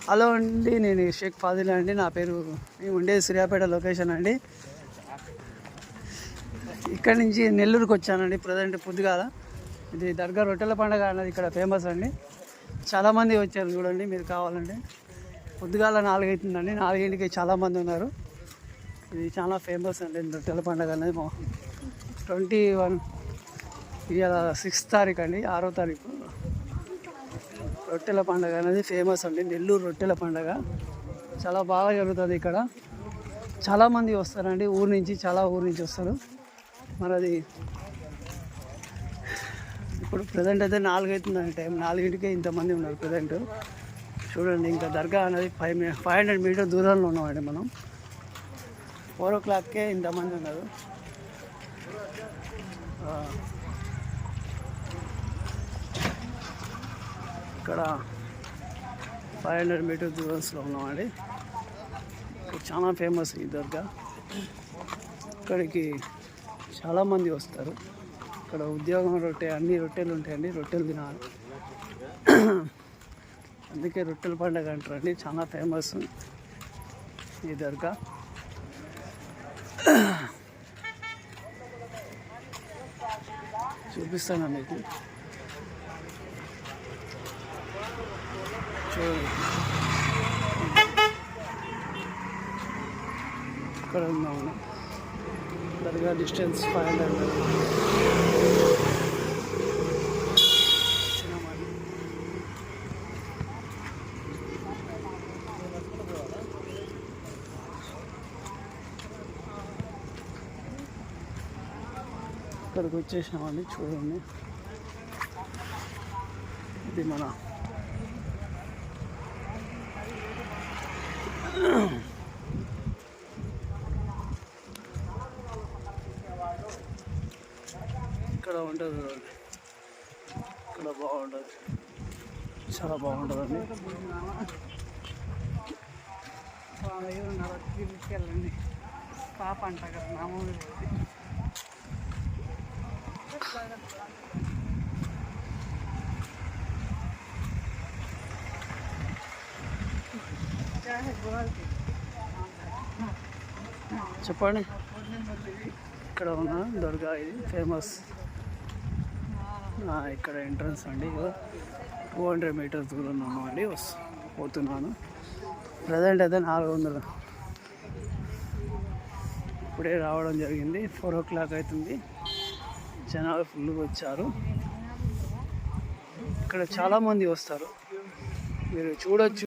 Hello అండి, నేను షేక్ ఫాదిల్ అండి. నా పేరు, మేము ఉండేది సూర్యాపేట లొకేషన్ అండి. ఇక్కడి నుంచి నెల్లూరుకి వచ్చానండి ప్రజెంట్ పొద్దుగాల. ఇది దర్గా రొట్టెల పండుగ అన్నది ఇక్కడ ఫేమస్ అండి. చాలామంది వచ్చారు చూడండి, మీరు కావాలంటే. పొద్దుగాల 4 అవుతుందండి, 4ంటికి చాలామంది ఉన్నారు. ఇది చాలా ఫేమస్ అండి రొట్టెల పండుగ అనేది. 21 ఇవాళ 6వ తారీఖు అండి, 6వ తారీఖు. రొట్టెల పండుగ అనేది ఫేమస్ అండి, నెల్లూరు రొట్టెల పండుగ చాలా బాగా జరుగుతుంది ఇక్కడ. చాలామంది వస్తారండి ఊరు నుంచి, చాలా ఊరు నుంచి వస్తారు. మరి అది ఇప్పుడు ప్రజెంట్ అయితే 4 అవుతుందండి టైం, 4ంటికే ఇంతమంది ఉన్నారు ప్రజెంట్. చూడండి, ఇంకా దర్గా అనేది 500 మీటర్ దూరంలో ఉన్నామండి మనం. 4 o'clockకే ఇంతమంది ఉన్నారు. ఇక్కడ 500 మీటర్ దూరంలో ఉన్నామండి. చాలా ఫేమస్ ఈ దర్గా. ఇక్కడికి చాలామంది వస్తారు. ఇక్కడ ఉద్యోగం రొట్టె, అన్ని రొట్టెలు ఉంటాయండి, రొట్టెలు తినాలి. అందుకే రొట్టెల పండుగ అంటారండి, చాలా ఫేమస్ ఈ దర్గా. చూపిస్తాను మీకు, చూడండి. ఇక్కడ ఉన్నాము, దర్గా డిస్టెన్స్ 500 ఇక్కడికి వచ్చేసామండి. చూడండి, ఇది మన ఇక్కడ ఉంటుంది, ఇక్కడ బాగుంటుంది, చాలా బాగుంటుందండి. తీసుకెళ్ళండి పాప అంట కదా, మామూలు చెప్పండి. ఇక్కడ ఉన్న దర్గా ఇది ఫేమస్. ఇక్కడ ఎంట్రన్స్ అండి, 200 మీటర్స్ దూరం ఉన్నామండి. పోతున్నాను. ప్రజెంట్ అయితే 400. ఇప్పుడే రావడం జరిగింది, 4 o'clock అవుతుంది. జనాలు ఫుల్గా వచ్చారు. ఇక్కడ చాలామంది వస్తారు, మీరు చూడొచ్చు.